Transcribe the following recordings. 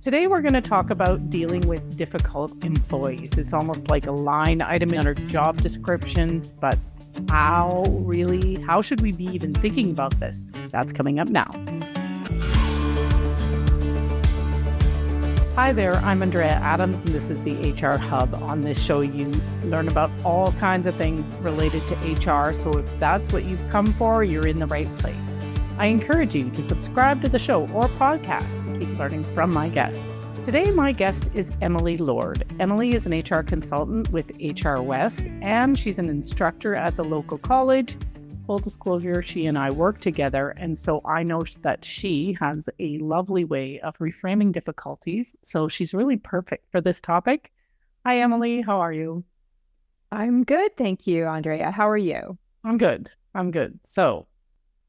Today, we're going to talk about dealing with difficult employees. It's almost like a line item in our job descriptions, but how should we be even thinking about this? That's coming up now. Hi there, I'm Andrea Adams, and this is the HR Hub. On this show, you learn about all kinds of things related to HR. So if that's what you've come for, you're in the right place. I encourage you to subscribe to the show or podcast to keep learning from my guests. Today, my guest is Emily Lord. Emily is an HR consultant with HR West, and she's an instructor at the local college. Full disclosure, she and I work together, and so I know that she has a lovely way of reframing difficulties. So she's really perfect for this topic. Hi, Emily. How are you? I'm good. Thank you, Andrea. How are you? I'm good. So,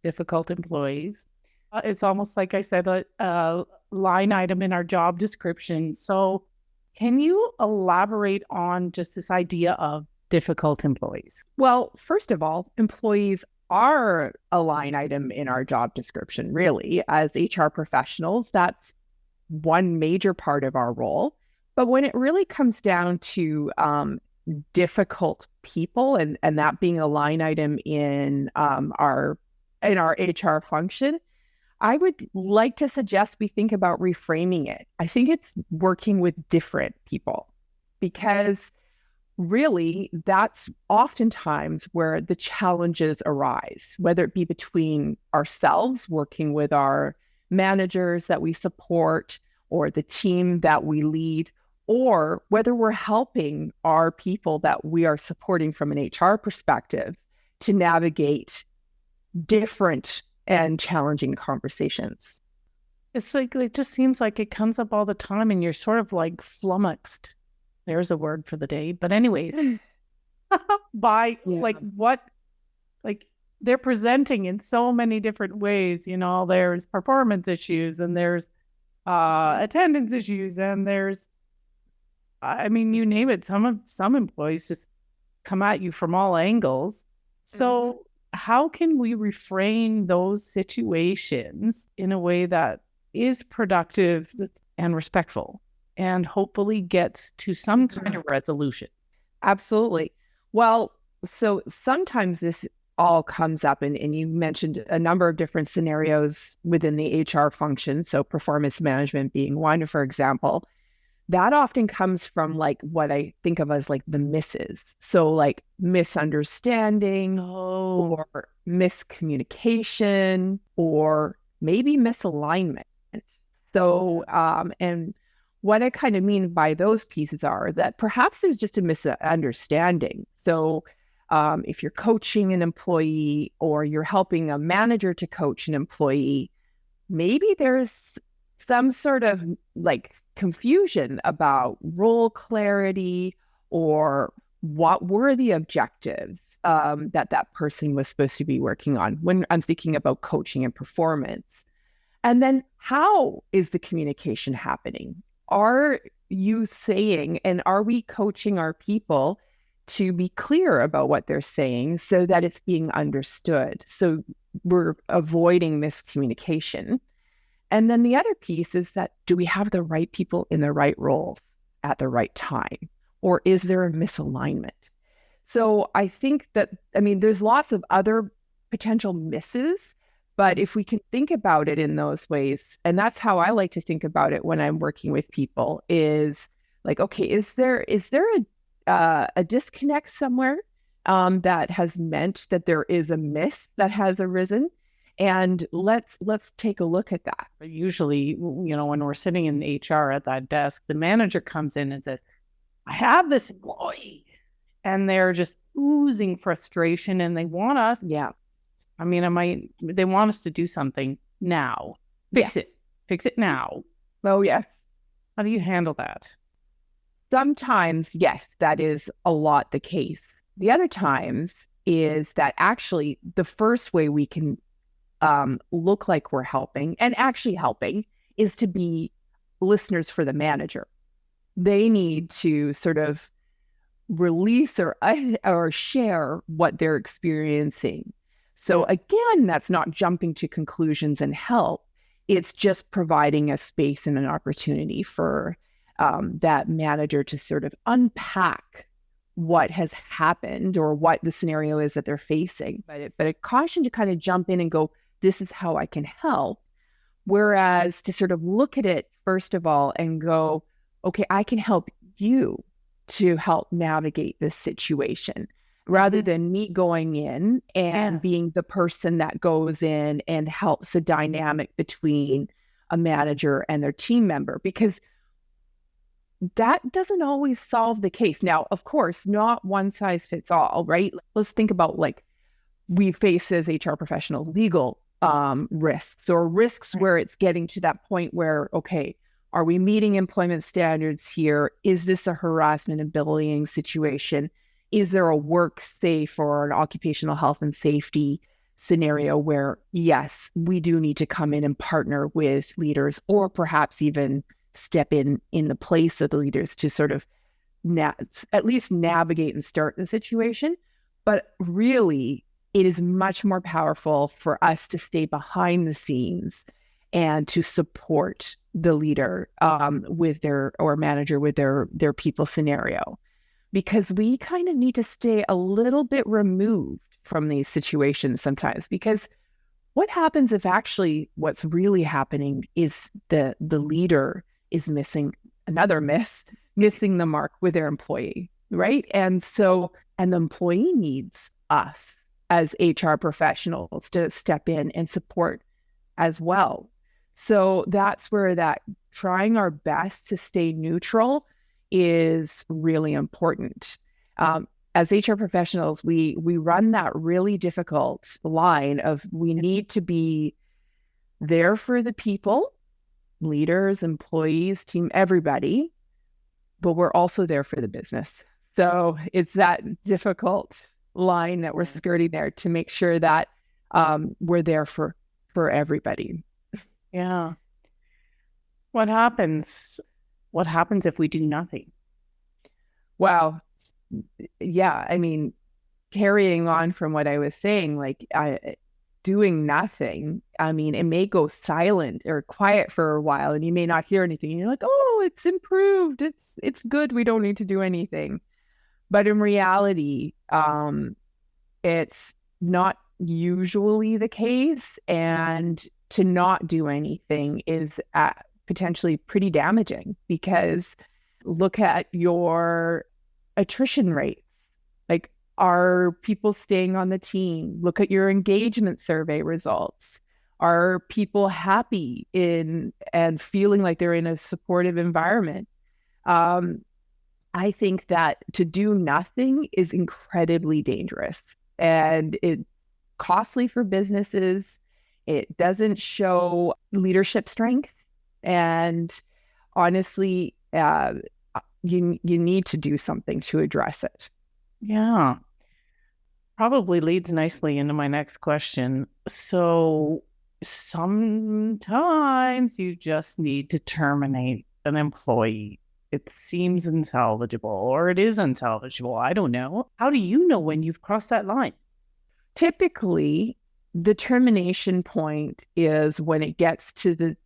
difficult employees. It's almost like I said, a line item in our job description. So can you elaborate on just this idea of difficult employees? Well, first of all, employees are a line item in our job description, really. As HR professionals, that's one major part of our role. But when it really comes down to difficult people and that being a line item in our HR function, I would like to suggest we think about reframing it. I think it's working with different people, because really that's oftentimes where the challenges arise, whether it be between ourselves working with our managers that we support or the team that we lead, or whether we're helping our people that we are supporting from an HR perspective to navigate different and challenging conversations. It's like, it just seems like it comes up all the time and you're sort of like flummoxed. There's a word for the day. But anyways, they're presenting in so many different ways. You know, there's performance issues and there's attendance issues and there's, you name it. Some employees just come at you from all angles. So how can we reframe those situations in a way that is productive and respectful and hopefully gets to some kind of resolution? Absolutely. Well, so sometimes this all comes up, and you mentioned a number of different scenarios within the HR function. So performance management being one, for example. That often comes from like what I think of as like the misses. So like misunderstanding or miscommunication or maybe misalignment. So, and what I kind of mean by those pieces are that perhaps there's just a misunderstanding. So if you're coaching an employee or you're helping a manager to coach an employee, maybe there's some sort of like confusion about role clarity or what were the objectives that person was supposed to be working on when I'm thinking about coaching and performance. And then how is the communication happening? Are you saying, and are we coaching our people to be clear about what they're saying so that it's being understood? So we're avoiding miscommunication. And then the other piece is that, do we have the right people in the right roles at the right time? Or is there a misalignment? So I think that, there's lots of other potential misses, but if we can think about it in those ways, and that's how I like to think about it when I'm working with people, is like, okay, is there a disconnect somewhere that has meant that there is a miss that has arisen? And let's take a look at that. Usually, when we're sitting in HR at that desk, the manager comes in and says, I have this employee, and they're just oozing frustration and they want us. Yeah. They want us to do something now. Fix it now. Oh, yeah. How do you handle that? Sometimes, yes, that is a lot the case. The other times is that actually the first way we can look like we're helping and actually helping is to be listeners for the manager. They need to sort of release or share what they're experiencing. So again, that's not jumping to conclusions and help. It's just providing a space and an opportunity for that manager to sort of unpack what has happened or what the scenario is that they're facing. But a caution to kind of jump in and go, this is how I can help. Whereas to sort of look at it, first of all, and go, okay, I can help you to help navigate this situation rather than me going in and being the person that goes in and helps the dynamic between a manager and their team member, because that doesn't always solve the case. Now, of course, not one size fits all, right? Let's think about like we face as HR professionals legal risks or risks where it's getting to that point where, okay, are we meeting employment standards here? Is this a harassment and bullying situation? Is there a work safe or an occupational health and safety scenario where, yes, we do need to come in and partner with leaders or perhaps even step in the place of the leaders to sort of at least navigate and start the situation. But really, it is much more powerful for us to stay behind the scenes and to support the leader with their or manager with their people scenario, because we kind of need to stay a little bit removed from these situations sometimes. Because what happens if actually what's really happening is the leader is missing missing the mark with their employee, right? And the employee needs us as HR professionals to step in and support as well. So that's where that trying our best to stay neutral is really important. As HR professionals, we run that really difficult line of we need to be there for the people, leaders, employees, team, everybody, but we're also there for the business. So it's that difficult line that we're skirting there to make sure that we're there for everybody. Yeah. What happens? What happens if we do nothing? Well, yeah, I mean, carrying on from what I was saying, like doing nothing, I mean, it may go silent or quiet for a while and you may not hear anything. And you're like, oh, it's improved. It's good. We don't need to do anything. But in reality, it's not usually the case. And to not do anything is potentially pretty damaging, because look at your attrition rates. Like, are people staying on the team? Look at your engagement survey results. Are people happy in and feeling like they're in a supportive environment? I think that to do nothing is incredibly dangerous, and it's costly for businesses. It doesn't show leadership strength. And honestly, you need to do something to address it. Yeah. Probably leads nicely into my next question. So sometimes you just need to terminate an employee. It seems unsalvageable, or it is unsalvageable. I don't know. How do you know when you've crossed that line? Typically, the termination point is when it gets to the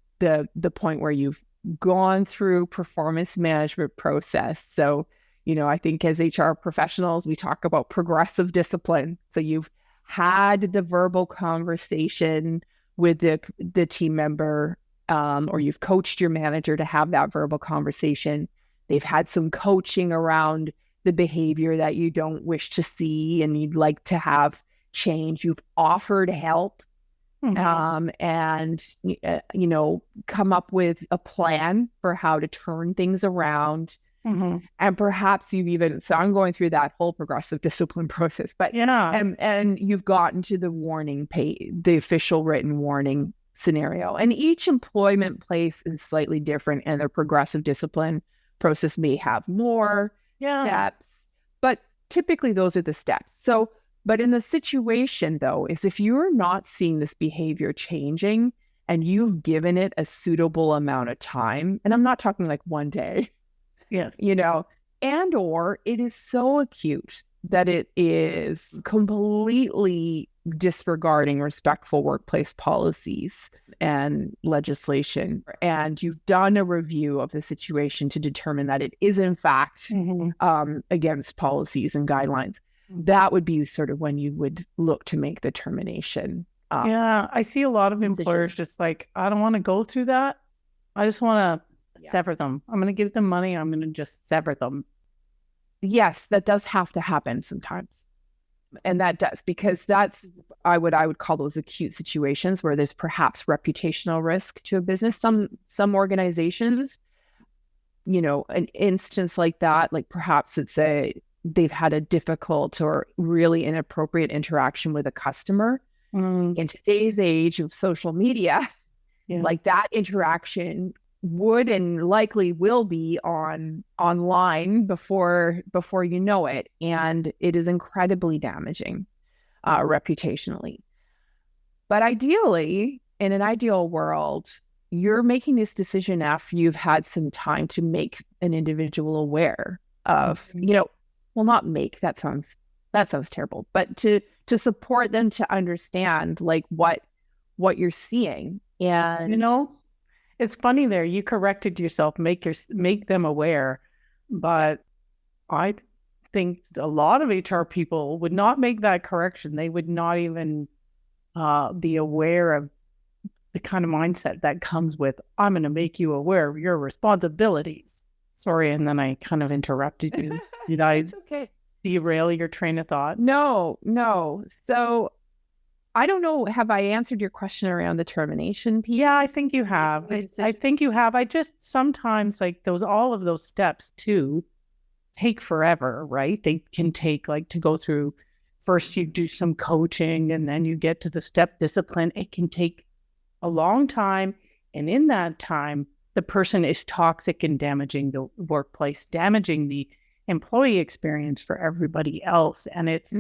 point where you've gone through performance management process. So, I think as HR professionals, we talk about progressive discipline. So you've had the verbal conversation with the team member, or you've coached your manager to have that verbal conversation. They've had some coaching around the behavior that you don't wish to see and you'd like to have change. You've offered help, and come up with a plan for how to turn things around. And perhaps so I'm going through that whole progressive discipline process, but and you've gotten to the warning the official written warning scenario. And each employment place is slightly different, and the progressive discipline process may have more steps, but typically those are the steps. So, but in the situation though, is if you're not seeing this behavior changing and you've given it a suitable amount of time, and I'm not talking like one day, and or it is so acute that it is completely disregarding respectful workplace policies and legislation, and you've done a review of the situation to determine that it is in fact against policies and guidelines, that would be sort of when you would look to make the termination. Yeah, I see a lot of employers just like, I don't want to go through that. I just want to sever them. I'm going to give them money. I'm going to just sever them. Yes, that does have to happen sometimes. And that does, because that's I would call those acute situations where there's perhaps reputational risk to a business. Some organizations, an instance like that, like perhaps they've had a difficult or really inappropriate interaction with a customer. In today's age of social media, like that interaction would and likely will be online before you know it, and it is incredibly damaging reputationally. But ideally, in an ideal world, you're making this decision after you've had some time to make an individual aware of, not make, that sounds terrible, but to support them to understand like what you're seeing. And it's funny there. You corrected yourself, make them aware. But I think a lot of HR people would not make that correction. They would not even be aware of the kind of mindset that comes with, I'm going to make you aware of your responsibilities. Sorry, and then I kind of interrupted you. Did I derail your train of thought? No. So I don't know. Have I answered your question around the termination piece? Yeah, I think you have. I think you have. I just sometimes like all of those steps too take forever, right? They can take like to go through. First, you do some coaching and then you get to the step discipline. It can take a long time. And in that time, the person is toxic and damaging the workplace, damaging the employee experience for everybody else. And it's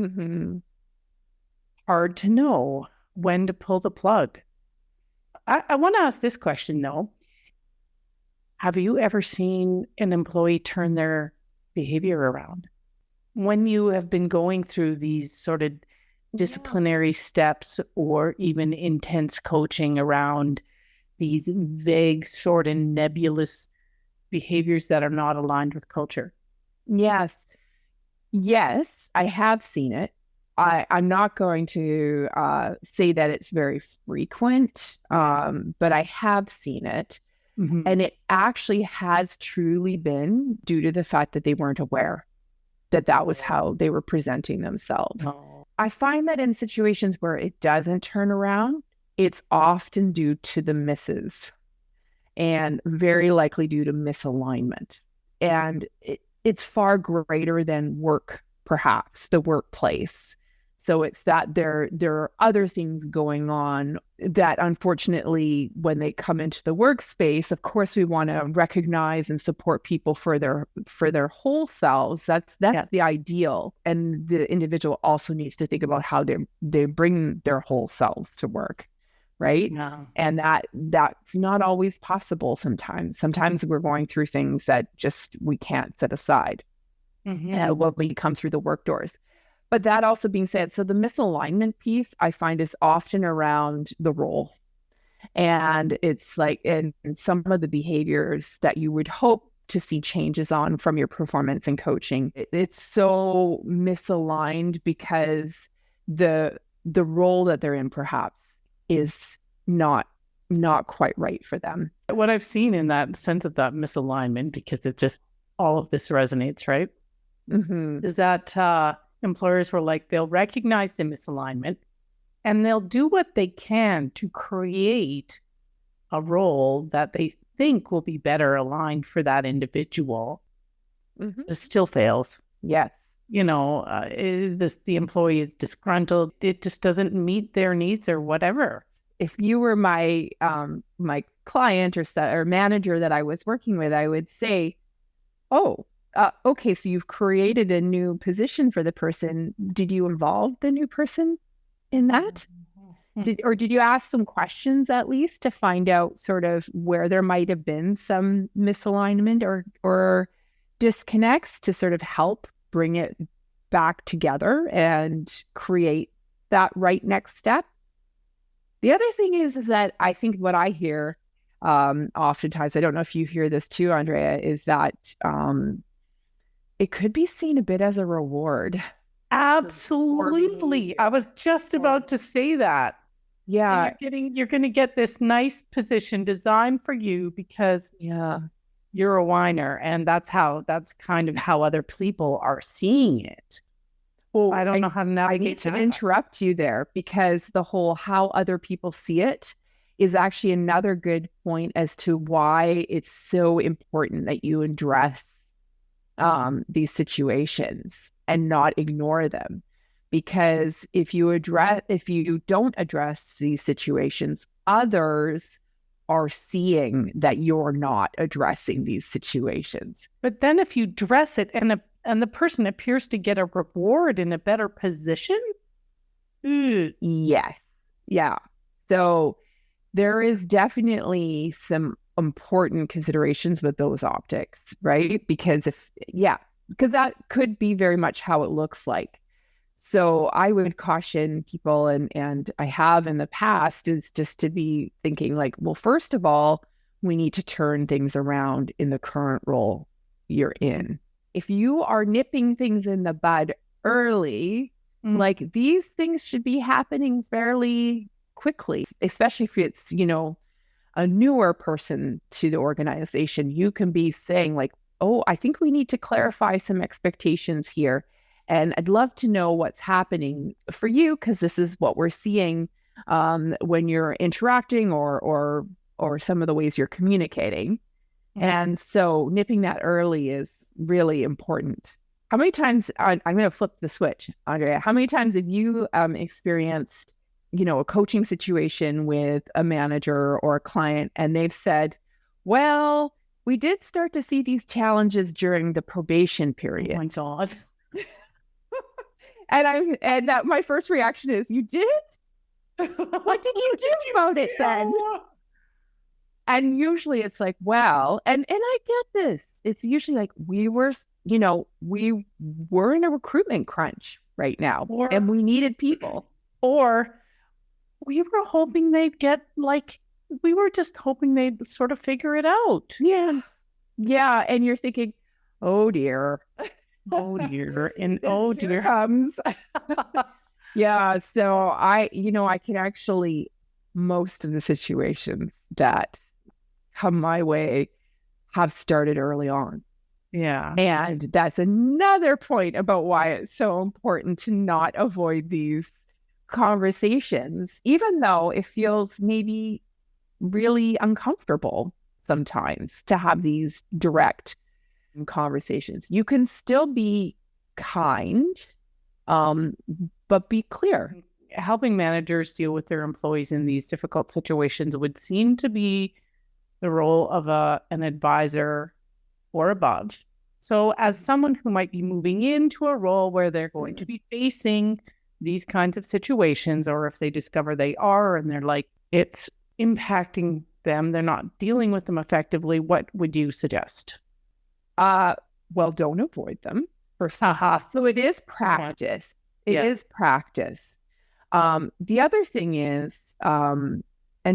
hard to know when to pull the plug. I want to ask this question though. Have you ever seen an employee turn their behavior around? When you have been going through these sort of disciplinary steps or even intense coaching around these vague sort of nebulous behaviors that are not aligned with culture? Yes, I have seen it. I'm not going to say that it's very frequent, but I have seen it. And it actually has truly been due to the fact that they weren't aware that was how they were presenting themselves. I find that in situations where it doesn't turn around, it's often due to the misses and very likely due to misalignment. And it's far greater than work, perhaps, the workplace. So it's that there are other things going on that, unfortunately, when they come into the workspace, of course, we want to recognize and support people for their whole selves. That's the ideal. And the individual also needs to think about how they bring their whole selves to work, right? Yeah. And that's not always possible sometimes. Sometimes we're going through things that just we can't set aside when we come through the work doors. But that also being said, so the misalignment piece I find is often around the role. And it's like in some of the behaviors that you would hope to see changes on from your performance and coaching. It's so misaligned because the role that they're in perhaps is not quite right for them. What I've seen in that sense of that misalignment, because it just all of this resonates, right? Is that employers were like, they'll recognize the misalignment and they'll do what they can to create a role that they think will be better aligned for that individual. It still fails. Yes. The employee is disgruntled. It just doesn't meet their needs or whatever. If you were my client or manager that I was working with, I would say, okay, so you've created a new position for the person. Did you involve the new person in that? Did you ask some questions at least to find out sort of where there might have been some misalignment or disconnects to sort of help bring it back together and create that right next step. The other thing is that I think what I hear oftentimes, I don't know if you hear this too, Andrea, is that it could be seen a bit as a reward. Absolutely. I was just about to say that. Yeah. And you're going to get this nice position designed for you because you're a whiner, and that's kind of how other people are seeing it. Well, I don't know how to navigate I need to that. interrupt you there, because the whole how other people see it is actually another good point as to why it's so important that you address these situations and not ignore them. Because if you don't address these situations, others are seeing that you're not addressing these situations. But then if you address it and the person appears to get a reward in a better position. Yes. Yeah. So there is definitely some important considerations with those optics, right? Because because that could be very much how it looks like. So I would caution people, and I have in the past, is just to be thinking like, well, first of all, we need to turn things around in the current role you're in. If you are nipping things in the bud early, like these things should be happening fairly quickly, especially if it's, a newer person to the organization. You can be saying like, oh, I think we need to clarify some expectations here. And I'd love to know what's happening for you, because this is what we're seeing when you're interacting or some of the ways you're communicating. And so nipping that early is really important. How many times, I'm going to flip the switch, Andrea, how many times have you experienced, a coaching situation with a manager or a client, and they've said, well, we did start to see these challenges during the probation period. Oh my God. And that my first reaction is, you did? What did you do about it then? And usually it's like, well, and I get this. It's usually like, we were in a recruitment crunch right now, and we needed people. Or we were hoping they'd we were just hoping they'd sort of figure it out. Yeah. Yeah. And you're thinking, oh dear. Oh dear. And oh dear. Comes. Yeah. So I can actually, most of the situations that come my way have started early on. Yeah. And that's another point about why it's so important to not avoid these conversations, even though it feels maybe really uncomfortable sometimes to have these direct conversations. You can still be kind, but be clear. Helping managers deal with their employees in these difficult situations would seem to be the role of an advisor or above. So as someone who might be moving into a role where they're going to be facing these kinds of situations, or if they discover they are and they're like, it's impacting them, they're not dealing with them effectively, what would you suggest? Well, don't avoid them. So it is practice. It is practice. The other thing is, and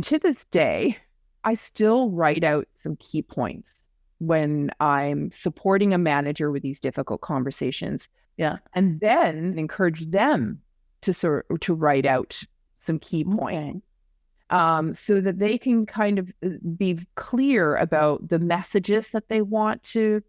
to this day, I still write out some key points when I'm supporting a manager with these difficult conversations. Yeah. And then encourage them to write out some key points. So that they can kind of be clear about the messages that they want to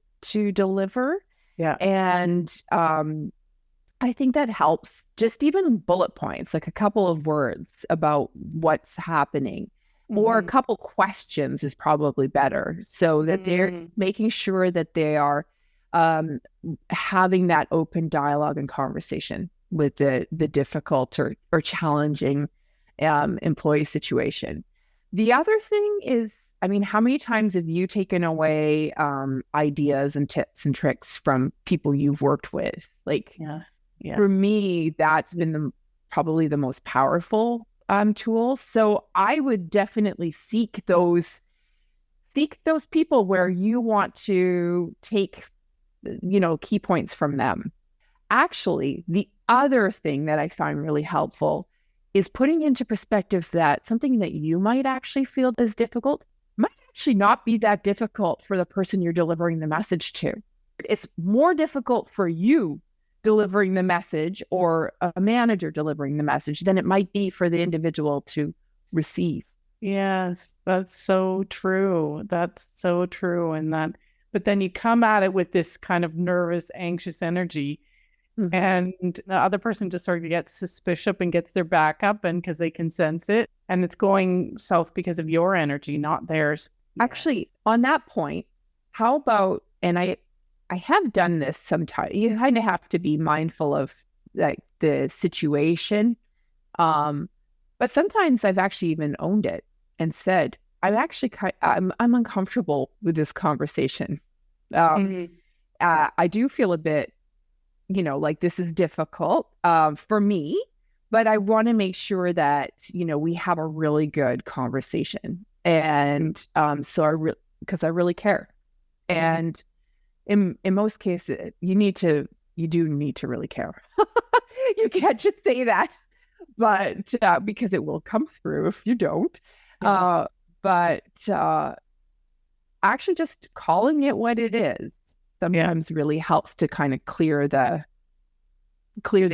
deliver. Yeah. And I think that helps. Just even bullet points, like a couple of words about what's happening, or a couple questions is probably better, so that they're making sure that they are having that open dialogue and conversation with the difficult or challenging employee situation. The other thing is, how many times have you taken away ideas and tips and tricks from people you've worked with? Like, for me, that's been probably the most powerful tool. So I would definitely seek those people where you want to take, key points from them. Actually, the other thing that I find really helpful is putting into perspective that something that you might actually feel is difficult might actually not be that difficult for the person you're delivering the message to. It's more difficult for you delivering the message or a manager delivering the message than it might be for the individual to receive. Yes, that's so true. That's so true. But then you come at it with this kind of nervous, anxious energy. Mm-hmm. And the other person just sort of gets suspicious and gets their back up, and because they can sense it, and it's going south because of your energy, not theirs. Actually, on that point, how about, and I have done this sometimes, you kind of have to be mindful of like the situation. But sometimes I've actually even owned it and said, I'm uncomfortable with this conversation. I do feel a bit, like this is difficult for me, but I want to make sure that, we have a really good conversation. And so because I really care. And in most cases, you do need to really care. You can't just say that, but because it will come through if you don't. Yes. But actually just calling it what it is sometimes really helps to kind of clear the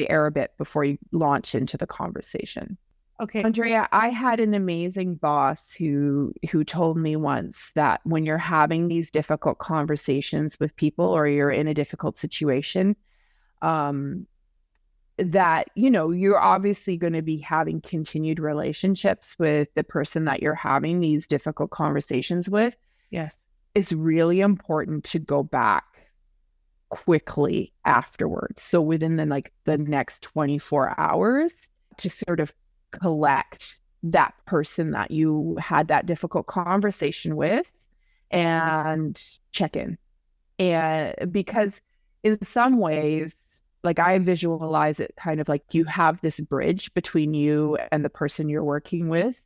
air a bit before you launch into the conversation. Okay. Andrea, I had an amazing boss who told me once that when you're having these difficult conversations with people or you're in a difficult situation, that, you're obviously going to be having continued relationships with the person that you're having these difficult conversations with. Yes. It's really important to go back quickly afterwards. So within the next 24 hours to sort of collect that person that you had that difficult conversation with and check in. And because in some ways, like I visualize it kind of like you have this bridge between you and the person you're working with.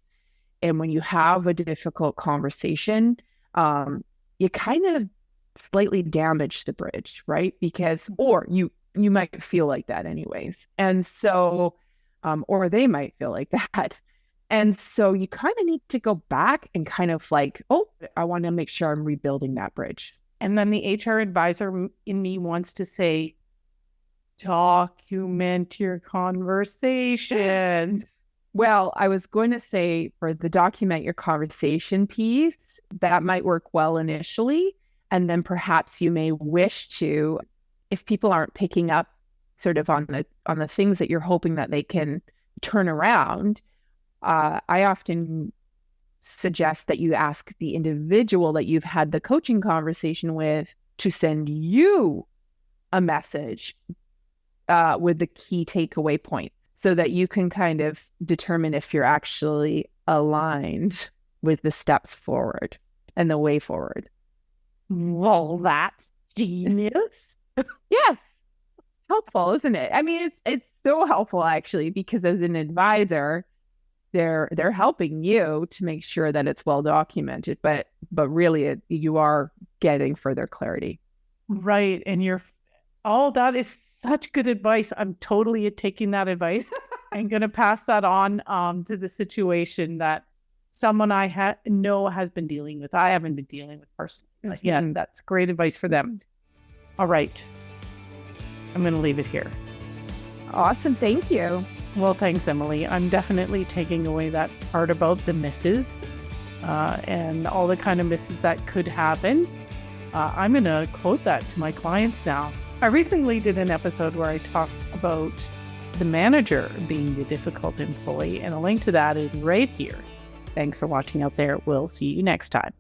And when you have a difficult conversation, you kind of slightly damage the bridge, right? Because, or you might feel like that anyways. And so, or they might feel like that. And so you kind of need to go back and kind of like, oh, I want to make sure I'm rebuilding that bridge. And then the HR advisor in me wants to say, document your conversations. Well, I was going to say for the document your conversation piece, that might work well initially. And then perhaps you may wish to, if people aren't picking up sort of on the things that you're hoping that they can turn around, I often suggest that you ask the individual that you've had the coaching conversation with to send you a message with the key takeaway points so that you can kind of determine if you're actually aligned with the steps forward and the way forward. Well, that's genius. Yes. Helpful, isn't it? I mean, it's so helpful actually, because as an advisor, they're helping you to make sure that it's well documented, but really you are getting further clarity. Right. And that is such good advice. I'm totally taking that advice. I'm going to pass that on to the situation that someone I know has been dealing with. I haven't been dealing with personally. But yes, that's great advice for them. All right. I'm going to leave it here. Awesome. Thank you. Well, thanks, Emily. I'm definitely taking away that part about the misses and all the kind of misses that could happen. I'm going to quote that to my clients now. I recently did an episode where I talked about the manager being the difficult employee, and a link to that is right here. Thanks for watching out there. We'll see you next time.